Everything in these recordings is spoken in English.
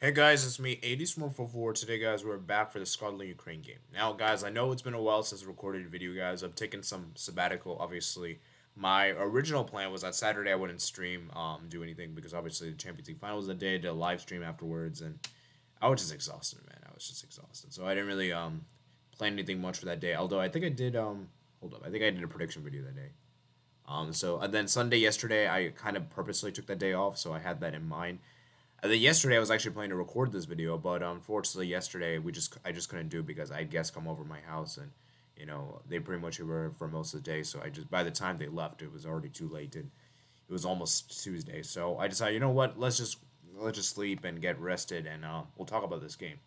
Hey guys, it's me, 80smurf44. Today, guys, we're back for the Scotland-Ukraine game. Now, guys, I know it's been a while since I recorded a video, guys. I've taken some sabbatical, obviously. My original plan was that Saturday I wouldn't stream, do anything, because obviously the Champions League finals that day, I did a live stream afterwards, and I was just exhausted, man. I was just exhausted. So I didn't really, plan anything much for that day. Although I think I did, hold up, I think I did a prediction video that day. And then Sunday, yesterday, I kind of purposely took that day off, so I had that in mind. And then yesterday I was actually planning to record this video, but unfortunately yesterday I just couldn't do it because I had guests come over my house and they pretty much were for most of the day. So I just by the time they left it was already too late and it was almost Tuesday. So I decided, you know what, let's just sleep and get rested and we'll talk about this game.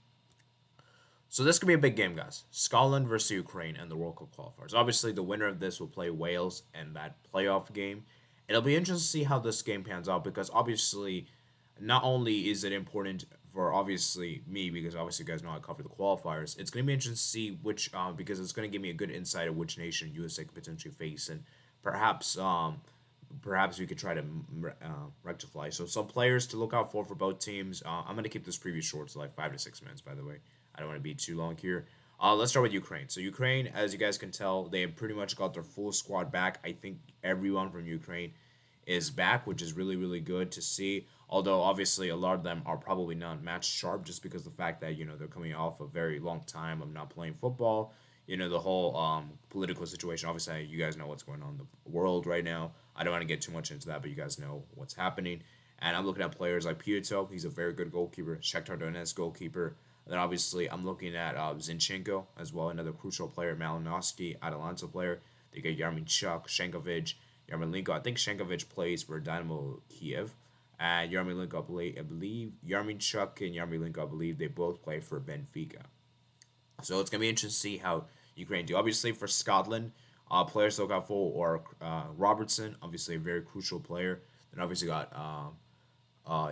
So this could be a big game, guys. Scotland versus Ukraine and the World Cup qualifiers. Obviously, the winner of this will play Wales in that playoff game. It'll be interesting to see how this game pans out because obviously, not only is it important for obviously me because obviously you guys know I cover the qualifiers. It's going to be interesting to see which because it's going to give me a good insight of which nation USA could potentially face and perhaps perhaps we could try to rectify. So some players to look out for both teams. I'm going to keep this preview short, so like 5 to 6 minutes. By the way, I don't want to be too long here. Let's start with Ukraine. So Ukraine, as you guys can tell, they have pretty much got their full squad back. I think everyone from Ukraine is back, which is really really good to see. Although obviously a lot of them are probably not match sharp, just because the fact that they're coming off a very long time of not playing football. The whole political situation. Obviously, you guys know what's going on in the world right now. I don't want to get too much into that, but you guys know what's happening. And I'm looking at players like Pietro. He's a very good goalkeeper. Shakhtar Donetsk goalkeeper. And then obviously I'm looking at Zinchenko as well, another crucial player. Malinowski, Atalanta player. They get Yarmolenko, Shankovic, Yarmolenko. I think Shankovic plays for Dynamo Kiev. And Yarmolenko, I believe Yarmolenchuk and Yarmolenko, I believe they both play for Benfica. So it's gonna be interesting to see how Ukraine do. Obviously for Scotland, players to look out for or Robertson, obviously a very crucial player. Then obviously got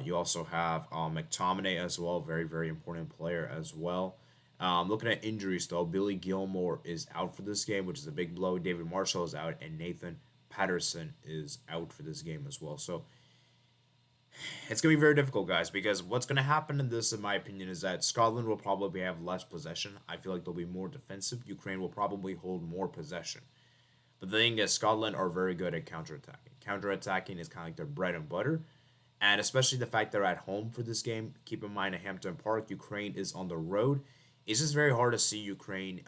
you also have McTominay as well, very very important player as well. Looking at injuries though, Billy Gilmore is out for this game, which is a big blow. David Marshall is out, and Nathan Patterson is out for this game as well. So it's gonna be very difficult, guys, because what's gonna happen in this, in my opinion, is that Scotland will probably have less possession. I feel like they'll be more defensive. Ukraine will probably hold more possession. But the thing is, Scotland are very good at counterattacking. Counterattacking is kind of like their bread and butter. And especially the fact they're at home for this game. Keep in mind, at Hampton Park, Ukraine is on the road. It's just very hard to see Ukraine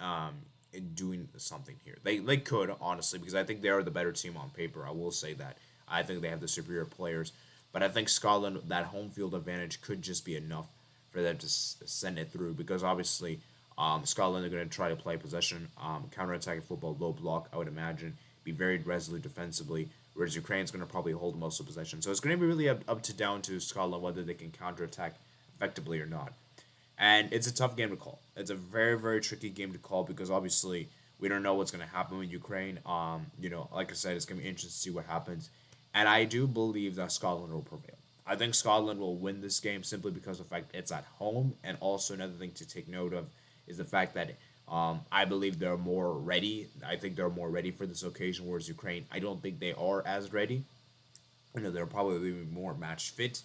doing something here. They could, honestly, because I think they are the better team on paper. I will say that. I think they have the superior players. But I think Scotland, that home field advantage could just be enough for them to send it through because obviously Scotland are going to try to play possession, counter-attacking football, low block, I would imagine, be very resolute defensively, whereas Ukraine's going to probably hold most of possession. So it's going to be really up to down to Scotland whether they can counter-attack effectively or not. And it's a tough game to call. It's a very, very tricky game to call because obviously we don't know what's going to happen with Ukraine. Like I said, it's going to be interesting to see what happens. And I do believe that Scotland will prevail. I think Scotland will win this game simply because of the fact it's at home. And also another thing to take note of is the fact that I believe they're more ready. I think they're more ready for this occasion, whereas Ukraine, I don't think they are as ready. They're probably more match fit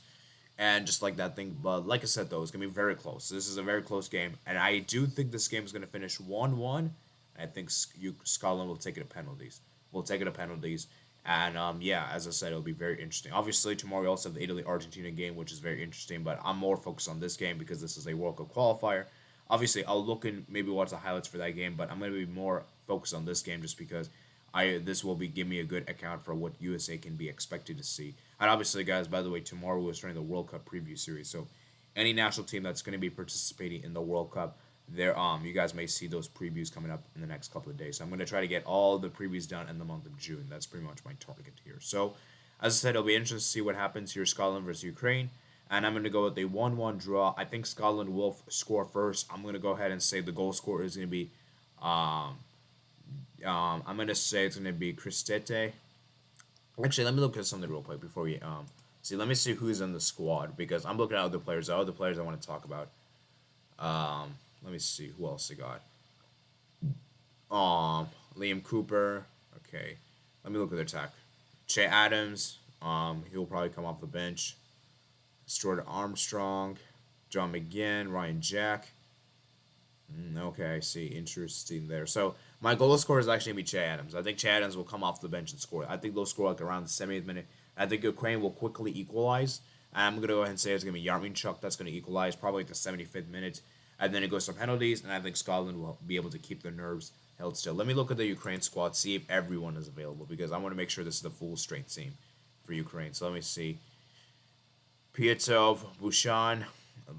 and just like that thing. But like I said, though, it's gonna be very close. This is a very close game, and I do think this game is gonna finish 1-1. I think Scotland will take it to penalties. We'll take it to penalties, and yeah, as I said, it'll be very interesting. Obviously, tomorrow we also have the Italy Argentina game, which is very interesting. But I'm more focused on this game because this is a World Cup qualifier. Obviously, I'll look and maybe watch the highlights for that game, but I'm gonna be more focused on this game just because I this will be give me a good account for what USA can be expected to see. And obviously, guys, by the way, tomorrow we're starting the World Cup preview series. So any national team that's going to be participating in the World Cup, there you guys may see those previews coming up in the next couple of days. So I'm going to try to get all the previews done in the month of June. That's pretty much my target here. So as I said, it'll be interesting to see what happens here, Scotland versus Ukraine. And I'm going to go with a 1-1 draw. I think Scotland will score first. I'm going to go ahead and say the goal scorer is going to be um, I'm gonna say it's gonna be Cristete. Actually, let me look at something real quick before we see. Let me see who's in the squad because I'm looking at other players. The other players I want to talk about. Let me see who else they got. Liam Cooper. Okay, let me look at their attack. Che Adams. He'll probably come off the bench. Stuart Armstrong. John McGinn, Ryan Jack. Okay, I see. Interesting there. So my goal scorer is actually going to be Che Adams. I think Che Adams will come off the bench and score. I think they'll score like around the 70th minute. I think Ukraine will quickly equalize. I'm going to go ahead and say it's going to be Yarmychuk that's going to equalize probably at the 75th minute. And then it goes to penalties, and I think Scotland will be able to keep their nerves held still. Let me look at the Ukraine squad, see if everyone is available, because I want to make sure this is the full strength team for Ukraine. So let me see. Piatov, Bushan,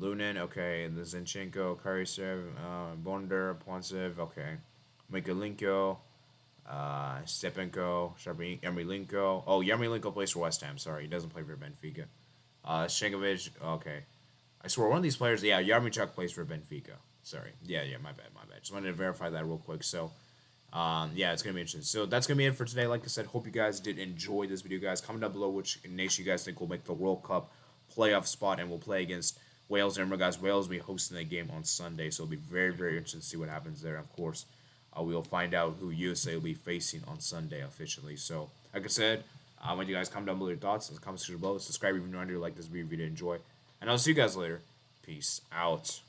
Lunin, okay, and the Zinchenko, Karisev, Bonder, Pontsev, okay, Mikalenko, Stepenko, Yarmolenko. Oh, Yarmolenko plays for West Ham. Sorry, he doesn't play for Benfica. Shankovic, okay. I swear one of these players, yeah, Yarmychuk plays for Benfica. Sorry. Yeah, my bad. Just wanted to verify that real quick. So, yeah, it's going to be interesting. So, that's going to be it for today. Like I said, hope you guys did enjoy this video, guys. Comment down below which nation you guys think will make the World Cup playoff spot, and we'll play against Wales. And remember, guys, Wales will be hosting the game on Sunday, so it'll be very, very interesting to see what happens there. Of course, we'll find out who USA will be facing on Sunday officially. So, like I said, I want you guys comment down below your thoughts in the comment section below. Subscribe if you're new to like this video if you did enjoy. And I'll see you guys later. Peace out.